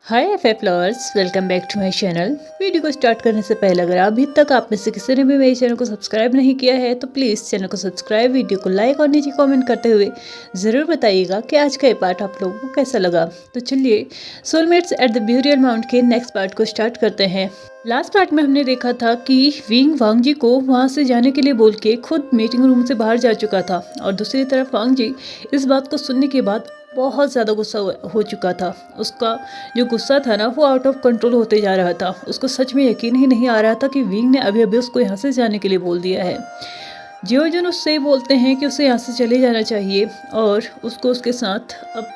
Hi F lovers, welcome back to my channel. Video को start करने से पहले अगर अभी तक आप में से किसी ने भी मेरे चैनल को सब्सक्राइब नहीं किया है तो प्लीज़ चैनल को सब्सक्राइब, वीडियो को लाइक और नीचे कमेंट करते हुए ज़रूर बताइएगा कि आज का ये पार्ट आप लोगों को कैसा लगा। तो चलिए soulmates at the burial mount के नेक्स्ट पार्ट को स्टार्ट करते हैं। लास्ट पार्ट में हमने देखा था कि विंग वांग जी को वहाँ से जाने के लिए बोल के खुद मीटिंग रूम से बाहर जा चुका था और दूसरी तरफ वांग जी इस बात को सुनने के बाद बहुत ज़्यादा गुस्सा हो चुका था। उसका जो गुस्सा था ना वो आउट ऑफ कंट्रोल होते जा रहा था। उसको सच में यकीन ही नहीं आ रहा था कि विंग ने अभी अभी उसको यहाँ से जाने के लिए बोल दिया है। जियोजन उससे बोलते हैं कि उसे यहाँ से चले जाना चाहिए और उसको उसके साथ अब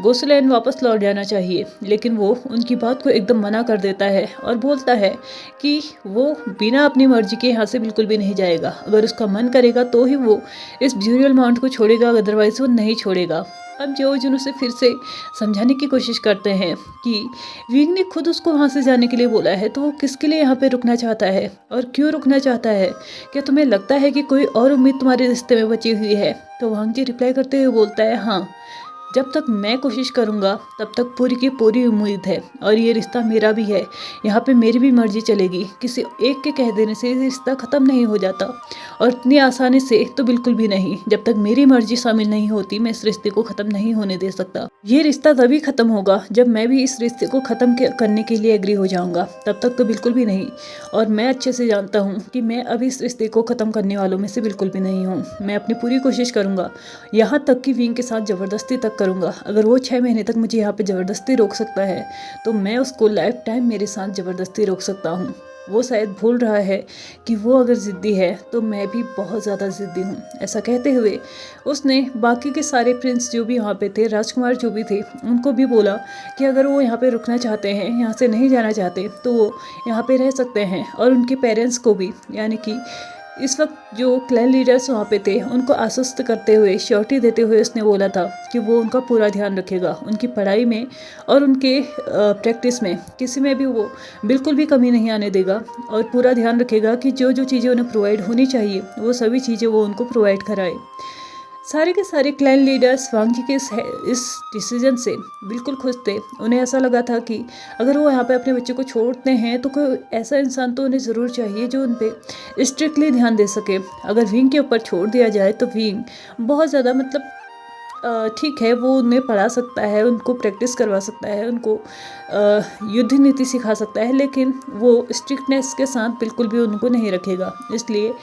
गोसलैंड वापस लौट जाना चाहिए, लेकिन वो उनकी बात को एकदम मना कर देता है और बोलता है कि वो बिना अपनी मर्जी के यहाँ से बिल्कुल भी नहीं जाएगा। अगर उसका मन करेगा तो ही वो इस ब्यूरियल माउंट को छोड़ेगा, अदरवाइज वो नहीं छोड़ेगा। अब जियोजन उसे फिर से समझाने की कोशिश करते हैं कि विंग ने खुद उसको वहाँ से जाने के लिए बोला है तो वो किसके लिए यहाँ पे रुकना चाहता है और क्यों रुकना चाहता है। क्या तुम्हें लगता है कि कोई और उम्मीद तुम्हारे रिश्ते में बची हुई है? तो वांग जी रिप्लाई करते हुए बोलता है, हाँ, जब तक मैं कोशिश करूँगा तब तक पूरी की पूरी उम्मीद है और ये रिश्ता मेरा भी है। यहाँ पे मेरी भी मर्जी चलेगी। किसी एक के कह देने से रिश्ता ख़त्म नहीं हो जाता और इतनी आसानी से तो बिल्कुल भी नहीं। जब तक मेरी मर्जी शामिल नहीं होती मैं इस रिश्ते को ख़त्म नहीं होने दे सकता। ये रिश्ता तभी ख़त्म होगा जब मैं भी इस रिश्ते को ख़त्म करने के लिए एग्री हो जाऊँगा, तब तक तो बिल्कुल भी नहीं। और मैं अच्छे से जानता हूँ कि मैं अभी इस रिश्ते को ख़त्म करने वालों में से बिल्कुल भी नहीं हूँ। मैं अपनी पूरी कोशिश करूँगा, यहाँ तक कि विंग के साथ ज़बरदस्ती तक करूँगा। अगर वो 6 महीने तक मुझे यहाँ पे ज़बरदस्ती रोक सकता है तो मैं उसको लाइफ टाइम मेरे साथ ज़बरदस्ती रोक सकता हूँ। वो शायद भूल रहा है कि वो अगर ज़िद्दी है तो मैं भी बहुत ज़्यादा ज़िद्दी हूँ। ऐसा कहते हुए उसने बाकी के सारे प्रिंस जो भी यहाँ पे थे, राजकुमार जो भी थे, उनको भी बोला कि अगर वो यहाँ पे रुकना चाहते हैं, यहाँ से नहीं जाना चाहते तो वो यहाँ पे रह सकते हैं। और उनके पेरेंट्स को भी, यानी कि इस वक्त जो क्लैन लीडर्स वहाँ पे थे, उनको आश्वस्त करते हुए, श्योरिटी देते हुए उसने बोला था कि वो उनका पूरा ध्यान रखेगा, उनकी पढ़ाई में और उनके प्रैक्टिस में किसी में भी वो बिल्कुल भी कमी नहीं आने देगा और पूरा ध्यान रखेगा कि जो जो चीज़ें उन्हें प्रोवाइड होनी चाहिए वो सभी चीज़ें वो उनको प्रोवाइड कराए। सारे के सारे क्लैन लीडर्स वांग जी के इस डिसीजन से बिल्कुल खुश थे। उन्हें ऐसा लगा था कि अगर वो यहाँ पे अपने बच्चे को छोड़ते हैं तो कोई ऐसा इंसान तो उन्हें ज़रूर चाहिए जो उन पे स्ट्रिक्टली ध्यान दे सके। अगर विंग के ऊपर छोड़ दिया जाए तो विंग बहुत ज़्यादा ठीक है, वो उन्हें पढ़ा सकता है, उनको प्रैक्टिस करवा सकता है, उनको युद्ध नीति सिखा सकता है, लेकिन वो स्ट्रिक्टनेस के साथ बिल्कुल भी उनको नहीं रखेगा। इसलिए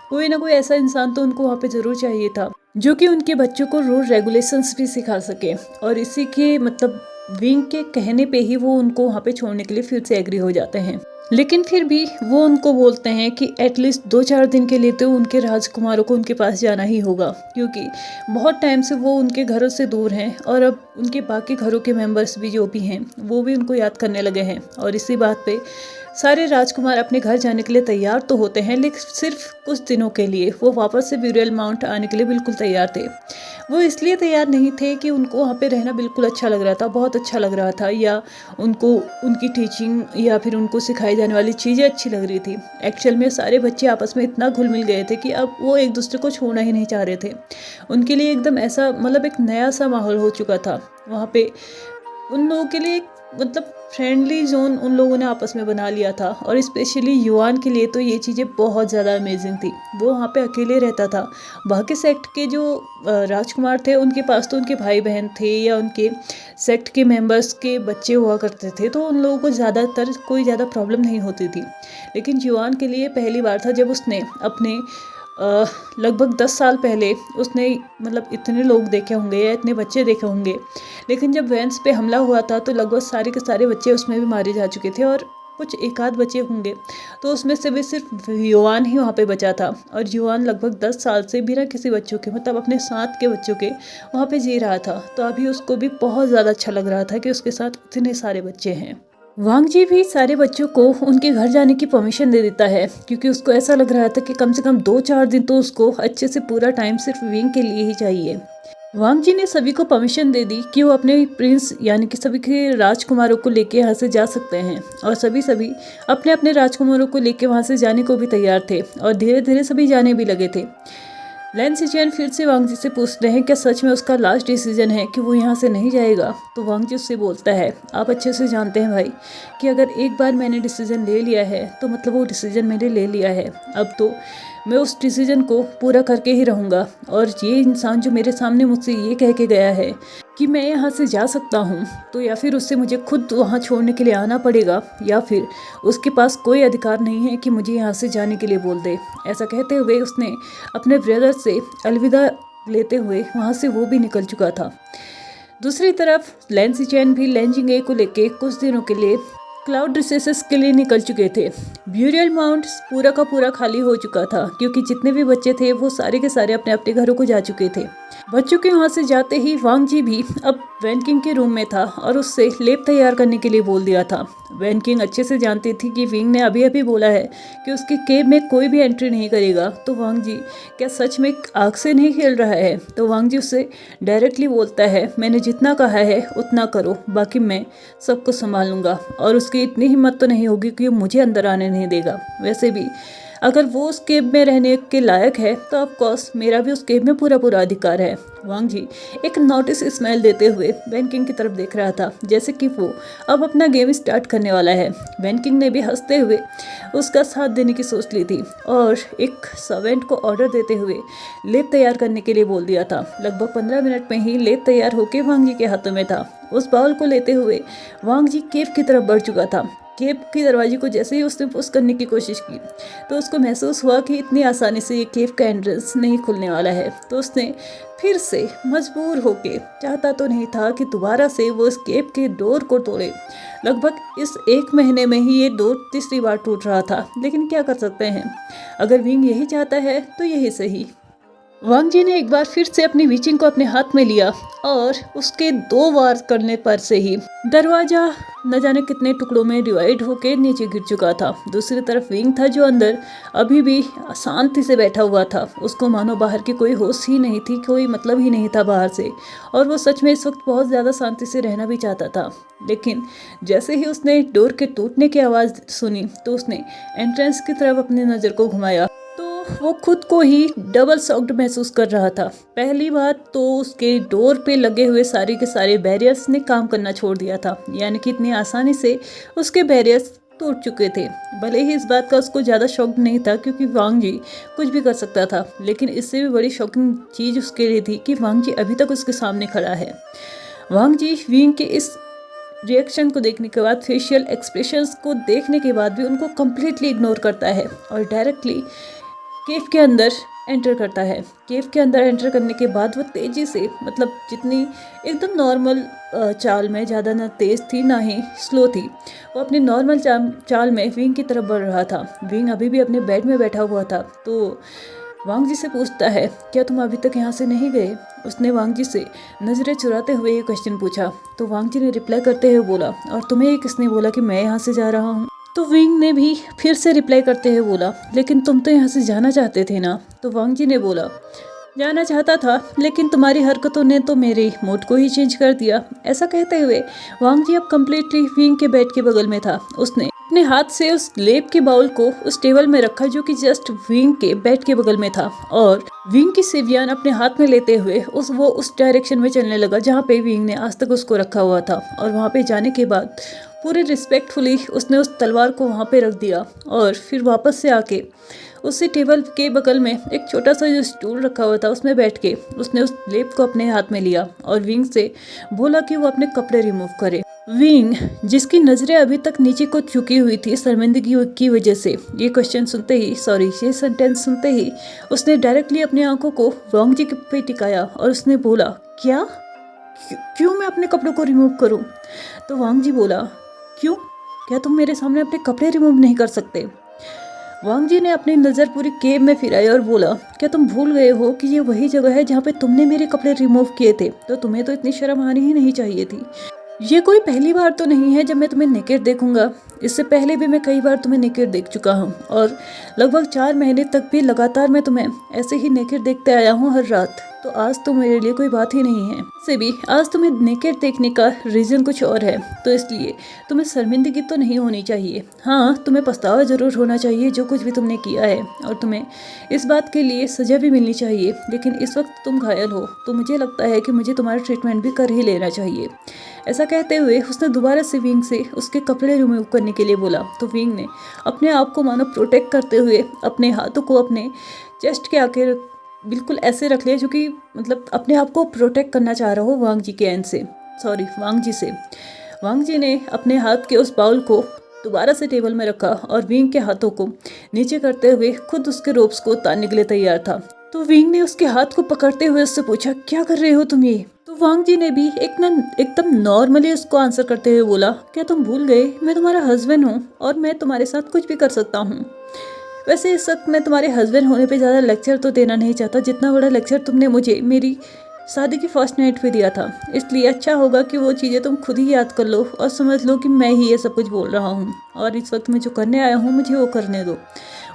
कोई ना कोई ऐसा इंसान तो उनको वहाँ पे ज़रूर चाहिए था जो कि उनके बच्चों को रूल रेगुलेशंस भी सिखा सके। और इसी के विंग के कहने पे ही वो उनको वहाँ पे छोड़ने के लिए फिर से एग्री हो जाते हैं। लेकिन फिर भी वो उनको बोलते हैं कि एटलीस्ट 2-4 दिन के लिए तो उनके राजकुमारों को उनके पास जाना ही होगा, क्योंकि बहुत टाइम से वो उनके घरों से दूर हैं और अब उनके बाकी घरों के मेंबर्स भी जो भी हैं वो भी उनको याद करने लगे हैं। और इसी बात पे सारे राजकुमार अपने घर जाने के लिए तैयार तो होते हैं, लेकिन सिर्फ कुछ दिनों के लिए वो वापस से ब्यूरियल माउंट आने के लिए बिल्कुल तैयार थे। वो इसलिए तैयार नहीं थे कि उनको वहाँ पे रहना बिल्कुल अच्छा लग रहा था, बहुत अच्छा लग रहा था, या उनको उनकी टीचिंग या फिर उनको सिखाई जाने वाली चीज़ें अच्छी लग रही थी। एक्चुअल में सारे बच्चे आपस में इतना घुल मिल गए थे कि अब वो एक दूसरे को छोड़ना ही नहीं चाह रहे थे। उनके लिए एकदम ऐसा एक नया सा माहौल हो चुका था वहाँ पे। उन लोगों के लिए फ्रेंडली जोन उन लोगों ने आपस में बना लिया था। और स्पेशली युआन के लिए तो ये चीज़ें बहुत ज़्यादा अमेजिंग थी। वो वहाँ पे अकेले रहता था। बाकी सेक्ट के जो राजकुमार थे उनके पास तो उनके भाई बहन थे या उनके सेक्ट के मेंबर्स के बच्चे हुआ करते थे, तो उन लोगों को ज़्यादातर कोई ज़्यादा प्रॉब्लम नहीं होती थी। लेकिन युआन के लिए पहली बार था जब उसने अपने लगभग 10 साल पहले उसने इतने लोग देखे होंगे या इतने बच्चे देखे होंगे, लेकिन जब वेंस पे हमला हुआ था तो लगभग सारे के सारे बच्चे उसमें भी मारे जा चुके थे और कुछ एक आध बचे होंगे, तो उसमें से भी सिर्फ युआन ही वहाँ पे बचा था। और युआन लगभग 10 साल से बिना किसी बच्चों के अपने साथ के बच्चों के वहाँ पे जी रहा था। तो अभी उसको भी बहुत ज़्यादा अच्छा लग रहा था कि उसके साथ इतने सारे बच्चे हैं। वांग जी भी सारे बच्चों को उनके घर जाने की परमिशन दे देता है, क्योंकि उसको ऐसा लग रहा था कि कम से कम 2-4 दिन तो उसको अच्छे से पूरा टाइम सिर्फ विंग के लिए ही चाहिए। वांग जी ने सभी को परमिशन दे दी कि वो अपने प्रिंस यानी कि सभी के राजकुमारों को लेके यहाँ से जा सकते हैं। और सभी अपने अपने राजकुमारों को लेके वहाँ से जाने को भी तैयार थे और धीरे धीरे सभी जाने भी लगे थे। लैन सिचुएन फिर से वांग जी से पूछते हैं क्या सच में उसका लास्ट डिसीजन है कि वो यहाँ से नहीं जाएगा। तो वांग जी उससे बोलता है आप अच्छे से जानते हैं भाई कि अगर एक बार मैंने डिसीजन ले लिया है तो मतलब वो डिसीजन मैंने ले लिया है, अब तो मैं उस डिसीजन को पूरा करके ही रहूँगा। और ये इंसान जो मेरे सामने मुझसे ये कह के गया है कि मैं यहाँ से जा सकता हूँ, तो या फिर उससे मुझे खुद वहाँ छोड़ने के लिए आना पड़ेगा या फिर उसके पास कोई अधिकार नहीं है कि मुझे यहाँ से जाने के लिए बोल दे। ऐसा कहते हुए उसने अपने ब्रदर से अलविदा लेते हुए वहाँ से वो भी निकल चुका था। दूसरी तरफ लैन सिचुएन भी लैन जिंगे को लेके कुछ दिनों के लिए क्लाउड रिसेसेस के लिए निकल चुके थे। ब्यूरियल माउंट पूरा का पूरा खाली हो चुका था क्योंकि जितने भी बच्चे थे वो सारे के सारे अपने अपने घरों को जा चुके थे। बच्चों के वहाँ से जाते ही वांग जी भी अब वैन किंग के रूम में था और उससे लेप तैयार करने के लिए बोल दिया था। वैन किंग अच्छे से जानती थी कि विंग ने अभी अभी बोला है कि उसके केव में कोई भी एंट्री नहीं करेगा, तो वांग जी क्या सच में आग से नहीं खेल रहा है। तो वांग जी उससे डायरेक्टली बोलता है मैंने जितना कहा है उतना करो, बाकी मैं सबको संभाल लूँगा। और उसकी इतनी हिम्मत तो नहीं होगी कि वो मुझे अंदर आने नहीं देगा। वैसे भी अगर वो उस केव में रहने के लायक है तो ऑफ कोर्स मेरा भी उस केव में पूरा पूरा अधिकार है। वांग जी एक नोटिस स्माइल देते हुए वैन किंग की तरफ देख रहा था जैसे कि वो अब अपना गेम स्टार्ट करने वाला है। वैन किंग ने भी हंसते हुए उसका साथ देने की सोच ली थी और एक सर्वेंट को ऑर्डर देते हुए लेप तैयार करने के लिए बोल दिया था। लगभग 15 मिनट में ही लेप तैयार होकर वांग जी के हाथों में था। उस बाउल को लेते हुए वांग जी केव की तरफ बढ़ चुका था। केव की दरवाजे को जैसे ही उसने पुश करने की कोशिश की तो उसको महसूस हुआ कि इतनी आसानी से ये केव का एंट्रेंस नहीं खुलने वाला है। तो उसने फिर से मजबूर होके, चाहता तो नहीं था कि दोबारा से वो इस केव के डोर को तोड़े। लगभग इस 1 महीने में ही ये डोर तीसरी बार टूट रहा था, लेकिन क्या कर सकते हैं, अगर विंग यही चाहता है तो यही सही। वांग जी ने एक बार फिर से अपनी विचिंग को अपने हाथ में लिया और उसके 2 वार करने पर से ही दरवाजा न जाने कितने टुकड़ों में डिवाइड होकर नीचे गिर चुका था। दूसरी तरफ विंग था जो अंदर अभी भी शांति से बैठा हुआ था। उसको मानो बाहर की कोई होश ही नहीं थी, कोई मतलब ही नहीं था बाहर से, और वो सच में इस वक्त बहुत ज़्यादा शांति से रहना भी चाहता था। लेकिन जैसे ही उसने डोर के टूटने की आवाज़ सुनी तो उसने एंट्रेंस की तरफ अपनी नज़र को घुमाया तो वो खुद को ही डबल शॉक्ड महसूस कर रहा था। पहली बात तो उसके डोर पे लगे हुए सारे के सारे बैरियर्स ने काम करना छोड़ दिया था, यानी कि इतनी आसानी से उसके बैरियर्स टूट चुके थे। भले ही इस बात का उसको ज़्यादा शौक नहीं था क्योंकि वांग जी कुछ भी कर सकता था, लेकिन इससे भी बड़ी शॉकिंग चीज़ उसके लिए थी कि वांग जी अभी तक उसके सामने खड़ा है। वांग जी विंग के इस रिएक्शन को देखने के बाद, फेशियल एक्सप्रेशंस को देखने के बाद भी उनको कम्प्लीटली इग्नोर करता है और डायरेक्टली केव के अंदर एंटर करता है। केव के अंदर एंटर करने के बाद वो तेज़ी से, मतलब जितनी एकदम नॉर्मल चाल में, ज़्यादा ना तेज़ थी ना ही स्लो थी, वो अपनी नॉर्मल चाल में विंग की तरफ बढ़ रहा था। विंग अभी भी अपने बेड में बैठा हुआ था। तो वांग जी से पूछता है क्या तुम अभी तक यहाँ से नहीं गए। उसने वांग जी से नज़रें चुराते हुए ये क्वेश्चन पूछा। तो वांग जी ने रिप्लाई करते हुए बोला और तुम्हें ये किसने बोला कि मैं यहाँ से जा रहा हूँ। तो विंग ने भी फिर से रिप्लाई करते हुए बोला लेकिन तुम तो यहाँ से जाना चाहते थे ना। तो वांग जी ने बोला जाना चाहता था, लेकिन तुम्हारी हरकतों ने तो मेरे मूड को ही चेंज कर दिया। ऐसा कहते हुए वांग जी अब कम्प्लीटली विंग के बेड के बगल में था। उसने अपने हाथ से उस लेप के बाउल को उस टेबल में रखा जो कि जस्ट विंग के बेड के बगल में था, और विंग की सिवियान अपने हाथ में लेते हुए वो उस डायरेक्शन में चलने लगा जहाँ पे विंग ने आज तक उसको रखा हुआ था। और वहाँ पे जाने के बाद पूरे रिस्पेक्टफुली उसने उस तलवार को वहाँ पे रख दिया और फिर वापस से आके उसी टेबल के बगल में एक छोटा सा जो स्टूल रखा हुआ था उसमें बैठ के उसने उस लेप को अपने हाथ में लिया और विंग से बोला कि वो अपने कपड़े रिमूव करे। विंग, जिसकी नज़रें अभी तक नीचे को झुकी हुई थी शर्मिंदगी की वजह से, ये सेंटेंस सुनते ही उसने डायरेक्टली अपनी आंखों को वांग जी पे टिकाया और उसने बोला क्या, क्यों मैं अपने कपड़ों को रिमूव करूं। तो वांग जी बोला क्यों, क्या तुम मेरे सामने अपने कपड़े रिमूव नहीं कर सकते। वांग जी ने अपनी नज़र पूरी केव में फिराई और बोला क्या तुम भूल गए हो कि ये वही जगह है जहाँ पे तुमने मेरे कपड़े रिमूव किए थे, तो तुम्हें तो इतनी शर्म आनी ही नहीं चाहिए थी। ये कोई पहली बार तो नहीं है जब मैं तुम्हें नेकेड देखूंगा, इससे पहले भी मैं कई बार तुम्हें नेकेड देख चुका हूँ और लगभग 4 महीने तक भी लगातार मैं तुम्हें ऐसे ही नेकेड देखते आया हूँ हर रात। तो आज तो मेरे लिए कोई बात ही नहीं है। से भी आज तुम्हें नेकेड देखने का रीज़न कुछ और है, तो इसलिए तुम्हें शर्मिंदगी तो नहीं होनी चाहिए। हाँ, तुम्हें पछतावा ज़रूर होना चाहिए जो कुछ भी तुमने किया है, और तुम्हें इस बात के लिए सज़ा भी मिलनी चाहिए। लेकिन इस वक्त तुम घायल हो, तो मुझे लगता है कि मुझे तुम्हारा ट्रीटमेंट भी कर ही लेना चाहिए। ऐसा कहते हुए उसने दोबारा से विंग से उसके कपड़े रिमूव करने के लिए बोला। तो विंग ने अपने आप को मानो प्रोटेक्ट करते हुए अपने हाथों को अपने चेस्ट के आगे बिल्कुल ऐसे रख लिया, जो कि मतलब अपने आप को प्रोटेक्ट करना चाह रहा हो वांग जी के एंड से, सॉरी वांग जी से। वांग जी ने अपने हाथ के उस बाउल को दोबारा से टेबल में रखा और विंग के हाथों को नीचे करते हुए खुद उसके रोप्स को उतारने के लिए तैयार था। तो विंग ने उसके हाथ को पकड़ते हुए उससे पूछा, क्या कर रहे हो तुम ये? तो वांग जी ने भी एकदम नॉर्मली उसको आंसर करते हुए बोला, क्या तुम भूल गए मैं तुम्हारा हस्बैंड हूँ और मैं तुम्हारे साथ कुछ भी कर सकता हूँ। वैसे इस वक्त मैं तुम्हारे हस्बैंड होने पे ज़्यादा लेक्चर तो देना नहीं चाहता, जितना बड़ा लेक्चर तुमने मुझे मेरी शादी की फर्स्ट नाइट पे दिया था। इसलिए अच्छा होगा कि वो चीज़ें तुम खुद ही याद कर लो और समझ लो कि मैं ही ये सब कुछ बोल रहा हूँ, और इस वक्त मैं जो करने आया हूँ मुझे वो करने दो।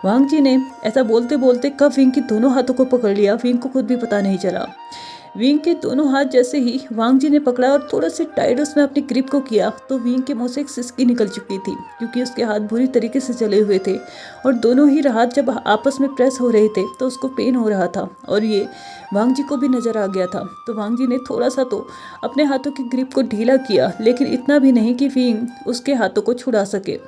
वांग जी ने ऐसा बोलते बोलते कब विंग की दोनों हाथों को पकड़ लिया, विंग को खुद भी पता नहीं चला। विंग के दोनों हाथ जैसे ही वांग जी ने पकड़ा और थोड़ा से टाइट उसमें अपनी ग्रिप को किया, तो विंग के मुंह से एक सिसकी निकल चुकी थी, क्योंकि उसके हाथ बुरी तरीके से जले हुए थे और दोनों ही हाथ जब आपस में प्रेस हो रहे थे तो उसको पेन हो रहा था, और ये वांग जी को भी नजर आ गया था। तो वांग जी ने थोड़ा सा तो अपने हाथों की ग्रिप को ढीला किया, लेकिन इतना भी नहीं कि विंग उसके हाथों को छुड़ा सके।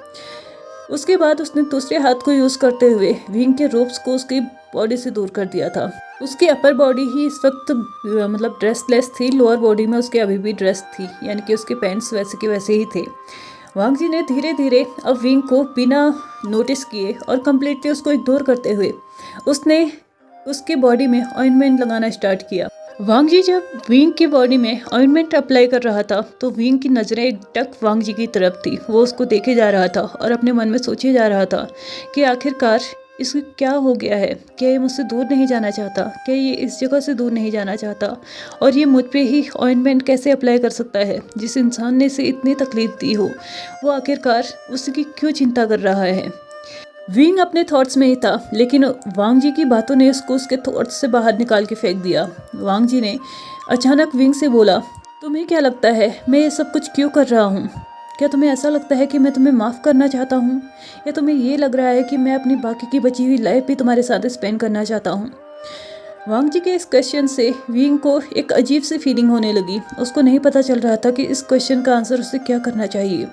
उसके बाद उसने दूसरे हाथ को यूज करते हुए विंग के रोप्स को उसकी बॉडी से दूर कर दिया था। उसकी अपर बॉडी ही इस वक्त मतलब ड्रेसलेस थी, लोअर बॉडी में उसके अभी भी ड्रेस थी, यानी कि उसके पैंट्स वैसे के वैसे ही थे। वांग जी ने धीरे धीरे अब विंग को बिना नोटिस किए और कम्प्लीटली उसको इग्नोर करते हुए उसने उसके बॉडी में ऑइंटमेंट लगाना स्टार्ट किया। वांग जी जब विंग की बॉडी में ऑइंटमेंट अप्लाई कर रहा था तो विंग की नज़रें एकटक वांग जी की तरफ थी। वो उसको देखे जा रहा था और अपने मन में सोचे जा रहा था कि आखिरकार इसको क्या हो गया है, क्या ये मुझसे दूर नहीं जाना चाहता, क्या ये इस जगह से दूर नहीं जाना चाहता, और ये मुझ पे ही ऑइंटमेंट कैसे अप्लाई कर सकता है। जिस इंसान ने इसे इतनी तकलीफ दी हो वो आखिरकार उसकी क्यों चिंता कर रहा है। विंग अपने थॉट्स में ही था, लेकिन वांग जी की बातों ने उसको उसके थॉट्स से बाहर निकाल के फेंक दिया। वांग जी ने अचानक विंग से बोला, तुम्हें क्या लगता है मैं ये सब कुछ क्यों कर रहा हूँ? क्या तुम्हें ऐसा लगता है कि मैं तुम्हें माफ़ करना चाहता हूँ, या तुम्हें ये लग रहा है कि मैं अपनी बाकी की बची हुई लाइफ भी तुम्हारे साथ स्पेंड करना चाहता हूँ? वांग जी के इस क्वेश्चन से विंग को एक अजीब सी फीलिंग होने लगी। उसको नहीं पता चल रहा था कि इस क्वेश्चन का आंसर उसे क्या करना चाहिए।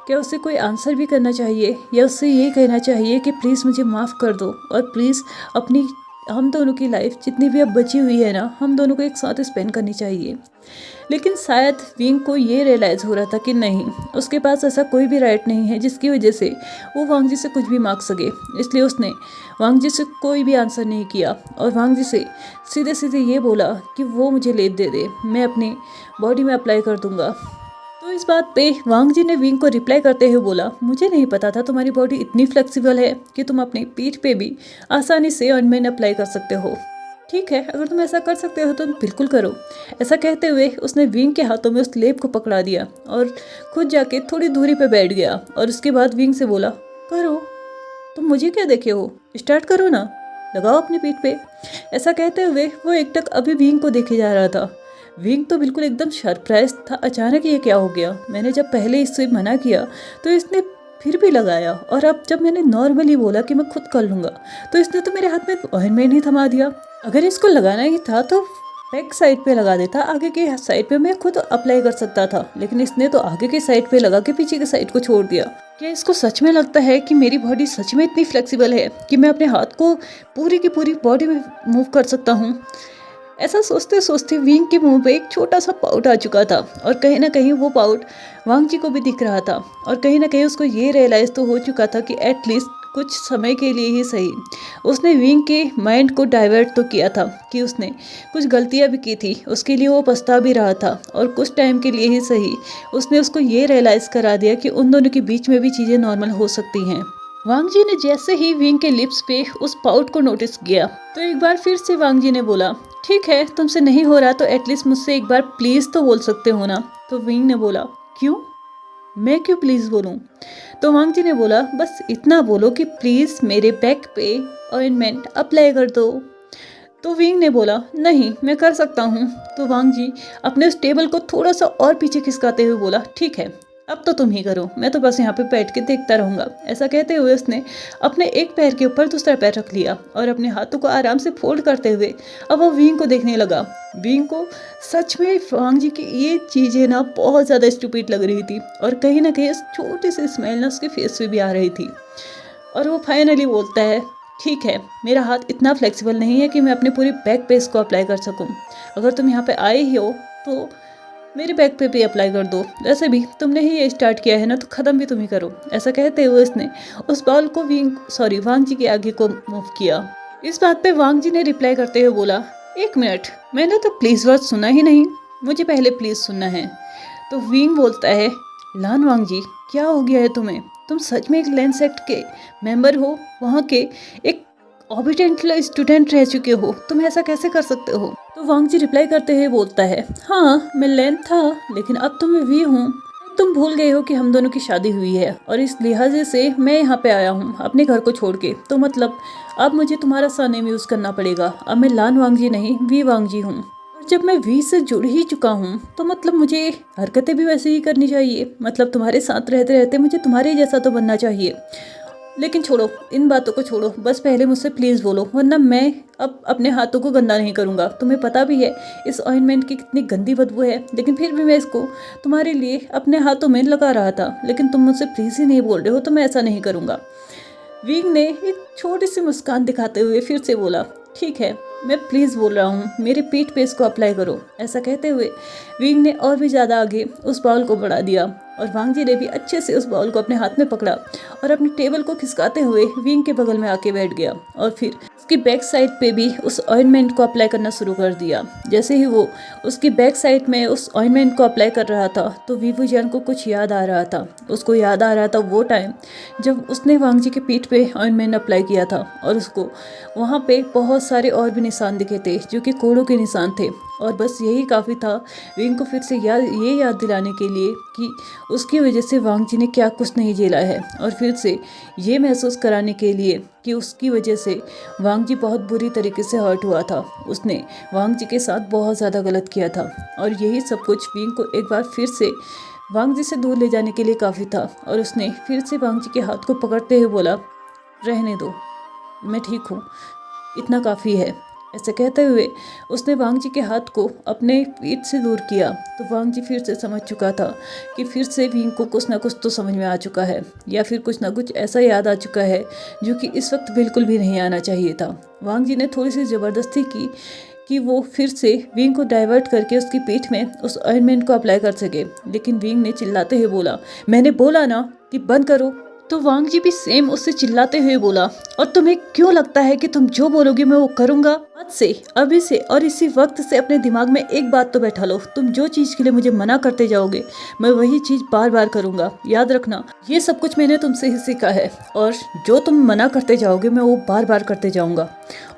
क्या उसे कोई आंसर भी करना चाहिए, या उससे ये कहना चाहिए कि प्लीज़ मुझे माफ़ कर दो और प्लीज़ अपनी हम दोनों की लाइफ जितनी भी अब बची हुई है ना, हम दोनों को एक साथ स्पेंड करनी चाहिए। लेकिन शायद विंग को ये रियलाइज़ हो रहा था कि नहीं, उसके पास ऐसा कोई भी राइट नहीं है जिसकी वजह से वो वांग जी से कुछ भी मांग सके। इसलिए उसने वांग जी से कोई भी आंसर नहीं किया और वांग जी से सीधे सीधे ये बोला कि वो मुझे लेप दे दे, मैं अपनी बॉडी में अप्लाई कर दूंगा। तो इस बात पे वांग जी ने विंग को रिप्लाई करते हुए बोला, मुझे नहीं पता था तुम्हारी बॉडी इतनी फ्लेक्सिबल है कि तुम अपनी पीठ पे भी आसानी से ऑइंटमेंट अप्लाई कर सकते हो। ठीक है, अगर तुम ऐसा कर सकते हो तो बिल्कुल करो। ऐसा कहते हुए उसने विंग के हाथों में उस लेप को पकड़ा दिया और खुद जाके थोड़ी दूरी पे बैठ गया, और उसके बाद विंग से बोला, करो, तुम मुझे क्या देखे हो, स्टार्ट करो ना, लगाओ अपनी पीठ पे। ऐसा कहते हुए वो एकटक अभी विंग को देखे जा रहा था। विंग तो बिल्कुल एकदम सरप्राइज था, अचानक ये क्या हो गया। मैंने जब पहले इससे मना किया तो इसने फिर भी लगाया, और अब जब मैंने नॉर्मली बोला कि मैं खुद कर लूँगा तो इसने तो मेरे हाथ में ऑइंटमेंट ही थमा दिया। अगर इसको लगाना ही था तो बैक साइड पे लगा देता, आगे के साइड पे मैं खुद अप्लाई कर सकता था, लेकिन इसने तो आगे के साइड पे लगा के पीछे के साइड को छोड़ दिया। क्या इसको सच में लगता है कि मेरी बॉडी सच में इतनी फ्लेक्सिबल है कि मैं अपने हाथ को पूरी की पूरी बॉडी में मूव कर सकता हूँ? ऐसा सोचते सोचते विंग के मुंह पे एक छोटा सा पाउट आ चुका था, और कहीं ना कहीं वो पाउट वांग जी को भी दिख रहा था, और कहीं ना कहीं उसको ये रियलाइज तो हो चुका था कि एटलीस्ट कुछ समय के लिए ही सही उसने विंग के माइंड को डाइवर्ट तो किया था, कि उसने कुछ गलतियां भी की थी, उसके लिए वो पछता भी रहा था, और कुछ टाइम के लिए ही सही उसने उसको ये रियलाइज़ करा दिया कि उन दोनों के बीच में भी चीज़ें नॉर्मल हो सकती हैं। वांग जी ने जैसे ही विंग के लिप्स पे उस पाउट को नोटिस किया तो एक बार फिर से वांग जी ने बोला, ठीक है, तुमसे नहीं हो रहा तो एटलीस्ट मुझसे एक बार प्लीज़ तो बोल सकते हो ना। तो विंग ने बोला, क्यों, मैं क्यों प्लीज़ बोलूं? तो वांग जी ने बोला, बस इतना बोलो कि प्लीज़ मेरे बैक पे ऑइंटमेंट अप्लाई कर दो। तो विंग ने बोला नहीं मैं कर सकता हूँ। तो वांग जी अपने उस टेबल को थोड़ा सा और पीछे खिसकाते हुए बोला ठीक है अब तो तुम ही करो, मैं तो बस यहाँ पे बैठ के देखता रहूंगा। ऐसा कहते हुए उसने अपने एक पैर के ऊपर दूसरा पैर रख लिया और अपने हाथों को आराम से फोल्ड करते हुए अब वो विंग को देखने लगा। विंग को सच में वांग जी की ये चीजें ना बहुत ज्यादा स्टूपिड लग रही थी और कहीं ना कहीं उस छोटी सी स्मेल ना उसके फेस पे भी आ रही थी। और वो फाइनली बोलता है ठीक है मेरा हाथ इतना फ्लेक्सिबल नहीं है कि मैं अपने पूरी बैक पे इसको अप्लाई कर सकूं। अगर तुम यहाँ पे आए ही हो तो मेरे बैक पे भी अप्लाई कर दो, वैसे भी तुमने ही ये स्टार्ट किया है ना तो ख़त्म भी तुम ही करो। ऐसा कहते हुए उसने उस बॉल को वांग जी के आगे को मूव किया। इस बात पे वांग जी ने रिप्लाई करते हुए बोला एक मिनट मैंने तो प्लीज़ वर्ड सुना ही नहीं, मुझे पहले प्लीज़ सुनना है। तो विंग बोलता है लान वांग जी क्या हो गया है तुम्हें, तुम सच में एक लेंस सेक्ट के मेंबर हो, वहाँ के एक ऑबिडेंट स्टूडेंट रह चुके हो, तुम ऐसा कैसे कर सकते हो। तो वांग जी रिप्लाई करते हुए बोलता है हाँ मैं लेंथ था लेकिन अब तो मैं वी हूँ। तुम भूल गए हो कि हम दोनों की शादी हुई है और इस लिहाजे से मैं यहाँ पे आया हूँ अपने घर को छोड़ के, तो मतलब अब मुझे तुम्हारा सरनेम यूज़ करना पड़ेगा। अब मैं लान वांग जी नहीं वी वांग जी हूँ और जब मैं वी से जुड़ ही चुका हूँ तो मतलब मुझे हरकतें भी वैसे ही करनी चाहिए, मतलब तुम्हारे साथ रहते रहते मुझे तुम्हारे जैसा तो बनना चाहिए। लेकिन छोड़ो इन बातों को छोड़ो, बस पहले मुझसे प्लीज़ बोलो वरना मैं अब अपने हाथों को गंदा नहीं करूँगा। तुम्हें पता भी है इस ऑइंटमेंट की कितनी गंदी बदबू है, लेकिन फिर भी मैं इसको तुम्हारे लिए अपने हाथों में लगा रहा था, लेकिन तुम मुझसे प्लीज़ ही नहीं बोल रहे हो तो मैं ऐसा नहीं करूँगा। विंग ने एक छोटी सी मुस्कान दिखाते हुए फिर से बोला ठीक है मैं प्लीज़ बोल रहा हूँ मेरे पीठ पे इसको अप्लाई करो। ऐसा कहते हुए विंग ने और भी ज़्यादा आगे उस बॉल को बढ़ा दिया और वांग जी ने भी अच्छे से उस बॉल को अपने हाथ में पकड़ा और अपने टेबल को खिसकाते हुए विंग के बगल में आके बैठ गया और फिर उसकी बैक साइड पे भी उस ऑइंटमेंट को अप्लाई करना शुरू कर दिया। जैसे ही वो उसकी बैक साइड में उस ऑइंटमेंट को अप्लाई कर रहा था तो वीवू जैन को कुछ याद आ रहा था। उसको याद आ रहा था वो टाइम जब उसने वांग जी के पीठ पे ऑइंटमेंट अप्लाई किया था और उसको वहाँ पे बहुत सारे और भी निशान दिखे थे जो कि कोड़ों के निशान थे और बस यही काफ़ी था विंग को फिर से ये याद दिलाने के लिए कि उसकी वजह से वांग जी ने क्या कुछ नहीं झेला है और फिर से ये महसूस कराने के लिए कि उसकी वजह से वांग जी बहुत बुरी तरीके से हर्ट हुआ था, उसने वांग जी के साथ बहुत ज़्यादा गलत किया था और यही सब कुछ विंग को एक बार फिर से वांग जी से दूर ले जाने के लिए काफ़ी था। और उसने फिर से वांग जी के हाथ को पकड़ते हुए बोला रहने दो मैं ठीक हूँ इतना काफ़ी है। ऐसे कहते हुए उसने वांग जी के हाथ को अपने पीठ से दूर किया तो वांग जी फिर से समझ चुका था कि फिर से विंग को कुछ ना कुछ तो समझ में आ चुका है या फिर कुछ ना कुछ ऐसा याद आ चुका है जो कि इस वक्त बिल्कुल भी नहीं आना चाहिए था। वांग जी ने थोड़ी सी ज़बरदस्ती की कि वो फिर से विंग को डाइवर्ट करके उसकी पीठ में उस ऑइंटमेंट को अप्लाई कर सके, लेकिन विंग ने चिल्लाते हुए बोला मैंने बोला ना कि बंद करो। तो वांग जी भी सेम उससे चिल्लाते हुए बोला और तुम्हें क्यों लगता है कि तुम जो बोलोगे मैं वो करूंगा। आज से अभी से और इसी वक्त से अपने दिमाग में एक बात तो बैठा लो, तुम जो चीज के लिए मुझे मना करते जाओगे मैं वही चीज बार बार करूंगा। याद रखना ये सब कुछ मैंने तुमसे ही सीखा है और जो तुम मना करते जाओगे मैं वो बार बार करते जाऊंगा।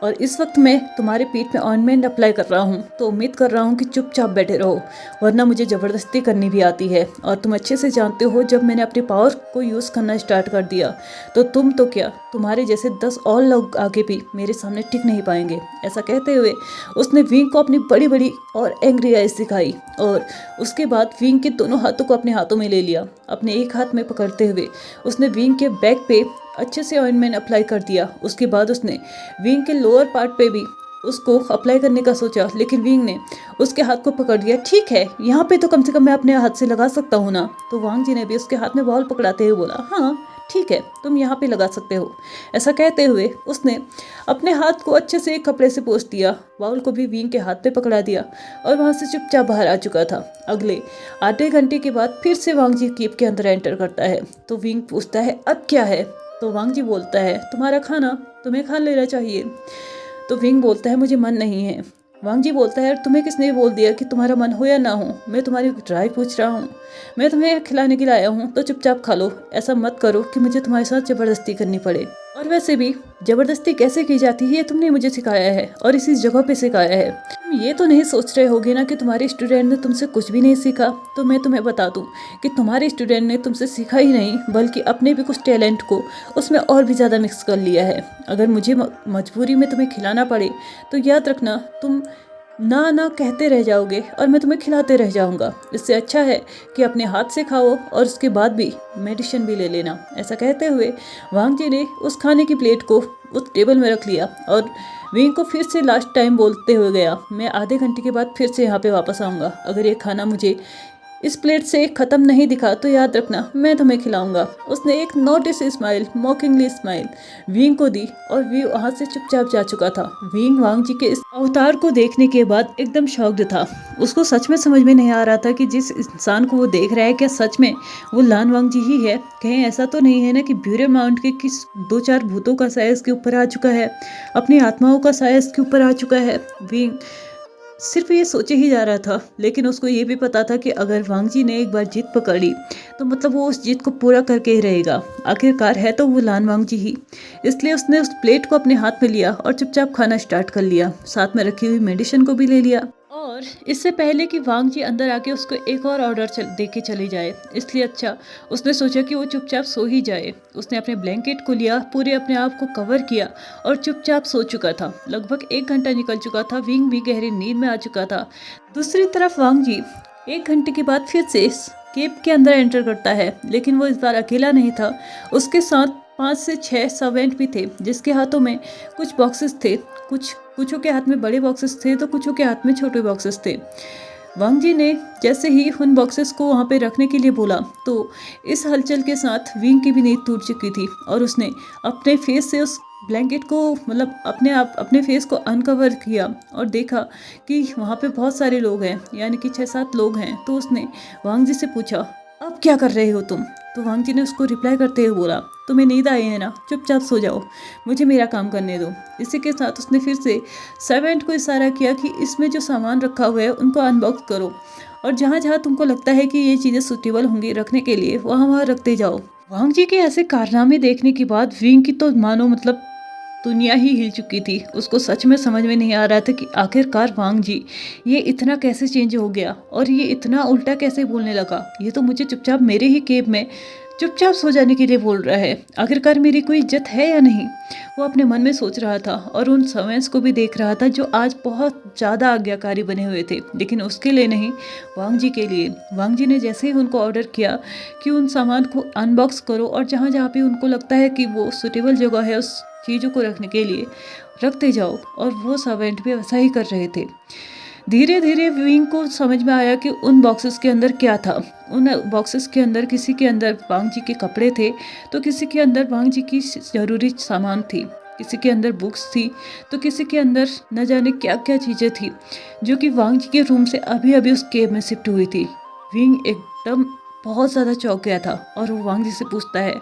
और इस वक्त मैं तुम्हारे पीठ में ऑइंटमेंट अप्लाई कर रहा हूँ तो उम्मीद कर रहा हूँ कि चुपचाप बैठे रहो, वरना मुझे ज़बरदस्ती करनी भी आती है और तुम अच्छे से जानते हो जब मैंने अपनी पावर को यूज़ करना स्टार्ट कर दिया तो तुम तो क्या तुम्हारे जैसे 10 और लोग आगे भी मेरे सामने टिक नहीं पाएंगे। ऐसा कहते हुए उसने विंग को अपनी बड़ी बड़ी और एंग्री आइज दिखाई और उसके बाद विंग के दोनों हाथों को अपने हाथों में ले लिया। अपने एक हाथ में पकड़ते हुए उसने विंग के बैक पे अच्छे से ऑइंटमेंट अप्लाई कर दिया। उसके बाद उसने विंग के लोअर पार्ट पे भी उसको अप्लाई करने का सोचा, लेकिन विंग ने उसके हाथ को पकड़ दिया। ठीक है यहाँ पे तो कम से कम मैं अपने हाथ से लगा सकता हूँ ना। तो वांग जी ने भी उसके हाथ में बॉल पकड़ाते हुए बोला हाँ ठीक है तुम यहाँ पे लगा सकते हो। ऐसा कहते हुए उसने अपने हाथ को अच्छे से एक कपड़े से पोंछ दिया, बाउल को भी विंग के हाथ पे पकड़ा दिया और वहाँ से चुपचाप बाहर आ चुका था। अगले आधे घंटे के बाद फिर से वांग जी कीप के अंदर एंटर करता है तो विंग पूछता है अब क्या है। तो वांग जी बोलता है तुम्हारा खाना, तुम्हें खा लेना चाहिए। तो विंग बोलता है मुझे मन नहीं है। वांग जी बोलता है तुम्हें किसने बोल दिया कि तुम्हारा मन हो या ना हो, मैं तुम्हारी राय पूछ रहा हूँ, मैं तुम्हें खिलाने के लिए आया हूँ तो चुपचाप खा लो, ऐसा मत करो कि मुझे तुम्हारे साथ ज़बरदस्ती करनी पड़े। और वैसे भी जबरदस्ती कैसे की जाती है ये तुमने मुझे सिखाया है और इसी जगह पे सिखाया है। तुम ये तो नहीं सोच रहे होगे ना कि तुम्हारे स्टूडेंट ने तुमसे कुछ भी नहीं सीखा। तो मैं तुम्हें बता दूं कि तुम्हारे स्टूडेंट ने तुमसे सीखा ही नहीं बल्कि अपने भी कुछ टैलेंट को उसमें और भी ज़्यादा मिक्स कर लिया है। अगर मुझे मजबूरी में तुम्हें खिलाना पड़े तो याद रखना तुम ना ना कहते रह जाओगे और मैं तुम्हें खिलाते रह जाऊंगा। इससे अच्छा है कि अपने हाथ से खाओ और उसके बाद भी मेडिसिन भी ले लेना। ऐसा कहते हुए वांग जी ने उस खाने की प्लेट को उस टेबल में रख लिया और विंग को फिर से लास्ट टाइम बोलते हुए गया, मैं आधे घंटे के बाद फिर से यहाँ पे वापस आऊँगा। अगर ये खाना मुझे इस प्लेट से ख़त्म नहीं दिखा तो याद रखना मैं तुम्हें खिलाऊंगा। उसने एक notice smile, mockingly smile wing को दी और वी वहाँ से चुपचाप जा चुका था। विंग वांग जी के इस अवतार को देखने के बाद एकदम शॉक्ड था। उसको सच में समझ में नहीं आ रहा था कि जिस इंसान को वो देख रहा है क्या सच में वो लान वांग जी ही है। कहीं ऐसा तो नहीं है ना कि ब्यूरे माउंट के किस 2-4 भूतों का साया इसके ऊपर आ चुका है, अपनी आत्माओं का साया इसके ऊपर आ चुका है। विंग सिर्फ ये सोचे ही जा रहा था, लेकिन उसको ये भी पता था कि अगर वांग जी ने एक बार जीत पकड़ी तो मतलब वो उस जीत को पूरा करके ही रहेगा। आखिरकार है तो वो लान वांग जी ही। इसलिए उसने उस प्लेट को अपने हाथ में लिया और चुपचाप खाना स्टार्ट कर लिया। साथ में रखी हुई मेडिसिन को भी ले लिया और इससे पहले कि वांग जी अंदर आके उसको एक और ऑर्डर दे के चली जाए, इसलिए अच्छा उसने सोचा कि वो चुपचाप सो ही जाए। उसने अपने ब्लैंकेट को लिया, पूरे अपने आप को कवर किया और चुपचाप सो चुका था। लगभग 1 घंटा निकल चुका था, विंग भी गहरी नींद में आ चुका था। दूसरी तरफ वांग जी 1 घंटे के बाद फिर से केव के अंदर एंटर करता है, लेकिन वो इस बार अकेला नहीं था। उसके साथ 5 से 6 सर्वेंट भी थे जिसके हाथों में कुछ बॉक्सेस थे। कुछों के हाथ में बड़े बॉक्सेस थे तो कुछों के हाथ में छोटे बॉक्सेस थे। वांग जी ने जैसे ही उन बॉक्सेस को वहाँ पे रखने के लिए बोला तो इस हलचल के साथ विंग की भी नींद टूट चुकी थी और उसने अपने फेस से उस ब्लैंकेट को मतलब अपने फेस को अनकवर किया और देखा कि वहाँ पे बहुत सारे लोग हैं, यानी कि 6-7 लोग हैं। तो उसने वांग जी से पूछा, अब क्या कर रहे हो तुम? तो वांग जी ने उसको रिप्लाई करते हुए बोला, तुम्हें नींद आई है ना, चुपचाप सो जाओ, मुझे मेरा काम करने दो। इसी के साथ उसने फिर से सर्वेंट को इशारा किया कि इसमें जो सामान रखा हुआ है उनको अनबॉक्स करो और जहाँ जहाँ तुमको लगता है कि ये चीज़ें सूटेबल होंगी रखने के लिए वहाँ वहाँ रखते जाओ। वांग जी के ऐसे कारनामे देखने के बाद विंग की तो मानो मतलब दुनिया ही हिल चुकी थी। उसको सच में समझ में नहीं आ रहा था कि आखिरकार वांग जी ये इतना कैसे चेंज हो गया और ये इतना उल्टा कैसे बोलने लगा। ये तो मुझे चुपचाप मेरे ही केव में चुपचाप सो जाने के लिए बोल रहा है। आखिरकार मेरी कोई इज्जत है या नहीं, वो अपने मन में सोच रहा था और उन सर्वेंट्स को भी देख रहा था जो आज बहुत ज़्यादा आज्ञाकारी बने हुए थे, लेकिन उसके लिए नहीं, वांग जी के लिए। वांग जी ने जैसे ही उनको ऑर्डर किया कि उन सामान को अनबॉक्स करो और जहाँ जहाँ पे उनको लगता है कि वो सुटेबल जगह है उस चीज़ों को रखने के लिए रखते जाओ, और वो सर्वेंट भी वैसा ही कर रहे थे। धीरे धीरे विंग को समझ में आया कि उन बॉक्सेस के अंदर क्या था। उन बॉक्सेस के अंदर किसी के अंदर वांग जी के कपड़े थे तो किसी के अंदर वांग जी की ज़रूरी सामान थी, किसी के अंदर बुक्स थी तो किसी के अंदर न जाने क्या क्या चीज़ें थी जो कि वांग जी के रूम से अभी अभी उस केव में शिफ्ट हुई थी। विंग एकदम बहुत ज़्यादा चौंक गया था और वो वांग जी से पूछता है,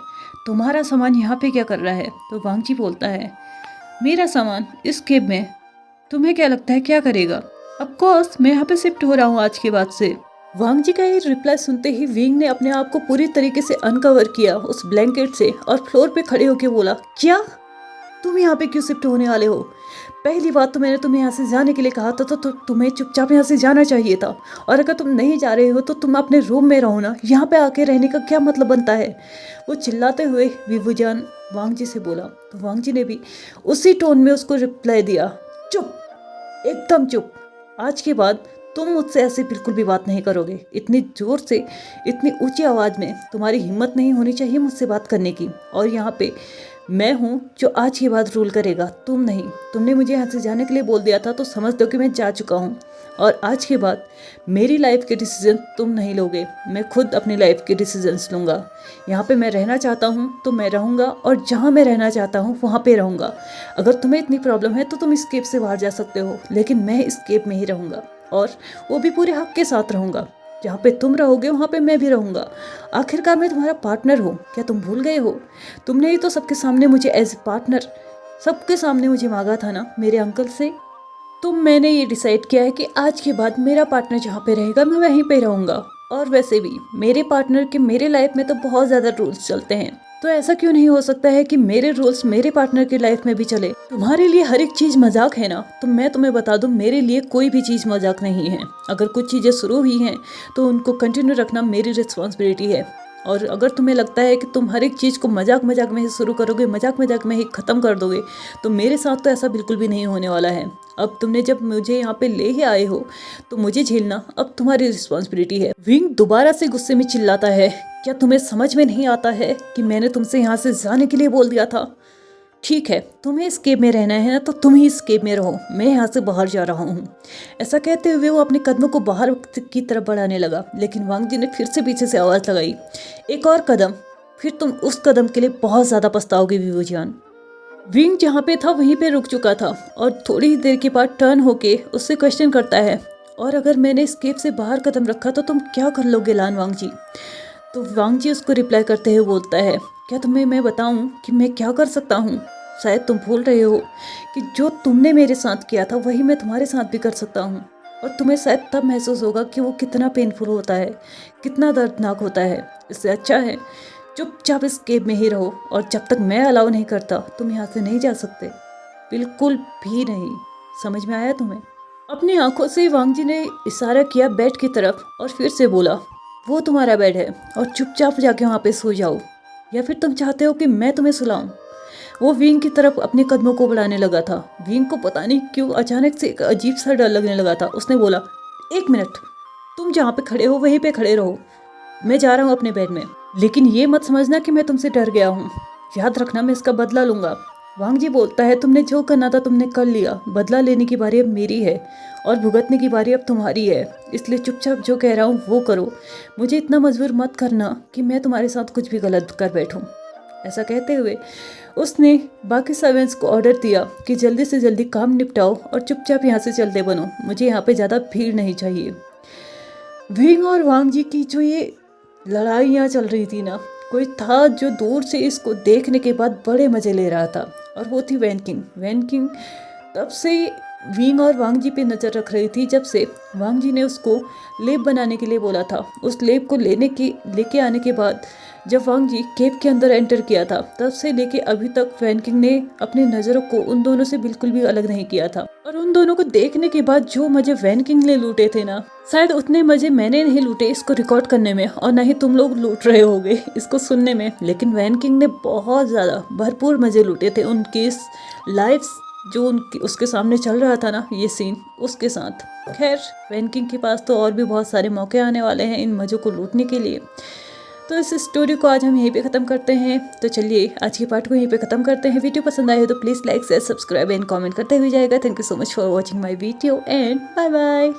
तुम्हारा सामान यहाँ पे क्या कर रहा है? तो वांग जी बोलता है, मेरा सामान इस केव में, तुम्हें क्या लगता है क्या करेगा? ऑफ कोर्स मैं यहाँ पे शिफ्ट हो रहा हूँ आज के बाद से। वांग जी का ये रिप्लाई सुनते ही विंग ने अपने आप को पूरी तरीके से अनकवर किया उस ब्लैंकेट से और फ्लोर पे खड़े होकर बोला, क्या तुम यहाँ पे क्यों शिफ्ट होने वाले हो? पहली बात तो मैंने तुम्हें यहाँ से जाने के लिए कहा था तो तुम्हें चुपचाप यहाँ से जाना चाहिए था, और अगर तुम नहीं जा रहे हो तो तुम अपने रूम में रहो ना, यहाँ पे आके रहने का क्या मतलब बनता है? वो चिल्लाते हुए विवुजान वांग जी से बोला। तो वांग जी ने भी उसी टोन में उसको रिप्लाई दिया, चुप, एकदम चुप, आज के बाद तुम मुझसे ऐसे बिल्कुल भी बात नहीं करोगे। इतनी जोर से, इतनी ऊंची आवाज़ में तुम्हारी हिम्मत नहीं होनी चाहिए मुझसे बात करने की, और यहाँ पे मैं हूँ जो आज के बाद रूल करेगा, तुम नहीं। तुमने मुझे यहाँ से जाने के लिए बोल दिया था तो समझ दो कि मैं जा चुका हूँ, और आज के बाद मेरी लाइफ के डिसीजन तुम नहीं लोगे, मैं खुद अपनी लाइफ के डिसीजंस लूँगा। यहाँ पे मैं रहना चाहता हूँ तो मैं रहूँगा, और जहाँ मैं रहना चाहता हूँ वहाँ पे रहूँगा। अगर तुम्हें इतनी प्रॉब्लम है तो तुम इस केव से बाहर जा सकते हो, लेकिन मैं इस केव में ही रहूँगा, और वो भी पूरे हक के साथ रहूँगा। जहाँ पे तुम रहोगे वहाँ पे मैं भी रहूँगा। आखिरकार मैं तुम्हारा पार्टनर हूँ, क्या तुम भूल गए हो? तुमने ही तो सबके सामने मुझे एज ए पार्टनर, सबके सामने मुझे मांगा था ना मेरे अंकल से। तो मैंने ये डिसाइड किया है कि आज के बाद मेरा पार्टनर जहाँ पे रहेगा मैं वहीं पे रहूँगा। और वैसे भी मेरे पार्टनर के मेरे लाइफ में तो बहुत ज़्यादा रूल्स चलते हैं, तो ऐसा क्यों नहीं हो सकता है कि मेरे रूल्स मेरे पार्टनर की लाइफ में भी चले? तुम्हारे लिए हर एक चीज मजाक है ना, तो मैं तुम्हें बता दूं, मेरे लिए कोई भी चीज मजाक नहीं है। अगर कुछ चीजें शुरू हुई हैं तो उनको कंटिन्यू रखना मेरी रिस्पॉन्सिबिलिटी है। और अगर तुम्हें लगता है कि तुम हर एक चीज़ को मजाक मजाक में ही शुरू करोगे, मजाक मजाक में ही ख़त्म कर दोगे, तो मेरे साथ तो ऐसा बिल्कुल भी नहीं होने वाला है। अब तुमने जब मुझे यहाँ पे ले ही आए हो तो मुझे झेलना अब तुम्हारी रिस्पॉन्सिबिलिटी है। विंग दोबारा से गुस्से में चिल्लाता है, क्या तुम्हें समझ में नहीं आता है कि मैंने तुमसे यहाँ से जाने के लिए बोल दिया था? ठीक है, तुम्हें इस केव में रहना है ना, तो तुम ही इस केव में रहो, मैं यहाँ से बाहर जा रहा हूँ। ऐसा कहते हुए वो अपने कदमों को बाहर की तरफ बढ़ाने लगा, लेकिन वांग जी ने फिर से पीछे से आवाज़ लगाई, एक और कदम, फिर तुम उस कदम के लिए बहुत ज़्यादा पछताओगे विवोजियान। विंग जहाँ पे था वहीं पे रुक चुका था और थोड़ी ही देर के बाद टर्न होके उससे क्वेश्चन करता है, और अगर मैंने इस केव से बाहर कदम रखा तो तुम क्या कर लोगे लान वांग जी? तो वांग जी उसको रिप्लाई करते हुए बोलता है, क्या तुम्हें मैं बताऊं कि मैं क्या कर सकता हूं? शायद तुम भूल रहे हो कि जो तुमने मेरे साथ किया था वही मैं तुम्हारे साथ भी कर सकता हूं, और तुम्हें शायद तब महसूस होगा कि वो कितना पेनफुल होता है, कितना दर्दनाक होता है। इससे अच्छा है चुपचाप इस केव में ही रहो, और जब तक मैं अलाउ नहीं करता तुम यहाँ से नहीं जा सकते, बिल्कुल भी नहीं। समझ में आया तुम्हें? अपनी आंखों से वांग जी ने इशारा किया बेड की तरफ और फिर से बोला, वो तुम्हारा बेड है और चुपचाप जाके वहाँ पे सो जाओ, या फिर तुम चाहते हो कि मैं तुम्हें सुलाऊं? वो विंग की तरफ अपने कदमों को बढ़ाने लगा था। विंग को पता नहीं क्यों अचानक से एक अजीब सा डर लगने लगा था। उसने बोला, एक मिनट, तुम जहाँ पे खड़े हो वहीं पे खड़े रहो, मैं जा रहा हूँ अपने बेड में, लेकिन ये मत समझना कि मैं तुमसे डर गया हूँ, याद रखना मैं इसका बदला लूंगा। वांग जी बोलता है, तुमने जो करना था तुमने कर लिया, बदला लेने की बारी अब मेरी है और भुगतने की बारी अब तुम्हारी है, इसलिए चुपचाप जो कह रहा हूँ वो करो, मुझे इतना मजबूर मत करना कि मैं तुम्हारे साथ कुछ भी गलत कर बैठूं। ऐसा कहते हुए उसने बाकी सर्वेंट्स को ऑर्डर दिया कि जल्दी से जल्दी काम निपटाओ और चुपचाप यहाँ से चलते बनो, मुझे यहाँ पे ज़्यादा भीड़ नहीं चाहिए। विंग और वांग जी की जो ये लड़ाइयाँ चल रही थी ना, कोई था जो दूर से इसको देखने के बाद बड़े मज़े ले रहा था, और वो थी वैन किंग। वैन किंग तब से विंग और वांग जी पे नज़र रख रही थी, जब से वांग जी ने उसको लेप बनाने के लिए बोला था। उस लेप को लेके आने के बाद जब वांग जी केव के अंदर एंटर किया था, तब से लेके अभी तक वैन किंग ने अपनी नज़रों को उन दोनों से बिल्कुल भी अलग नहीं किया था। और उन दोनों को देखने के बाद जो मज़े वैन किंग ने लूटे थे ना, शायद उतने मज़े मैंने नहीं लूटे इसको रिकॉर्ड करने में, और ना ही तुम लोग लूट रहे होगे इसको सुनने में, लेकिन वैन किंग ने बहुत ज़्यादा भरपूर मज़े लूटे थे उनकी इस लाइफ जो उसके सामने चल रहा था ना, ये सीन उसके साथ। खैर, वैन किंग के पास तो और भी बहुत सारे मौके आने वाले हैं इन मज़ों को लूटने के लिए। तो इस स्टोरी को आज हम यहीं पे ख़त्म करते हैं। तो चलिए आज की पार्ट को यहीं पे ख़त्म करते हैं। वीडियो पसंद आए हो तो please like share subscribe and comment करते हुए जाएगा। Thank you so much for watching my video and bye bye.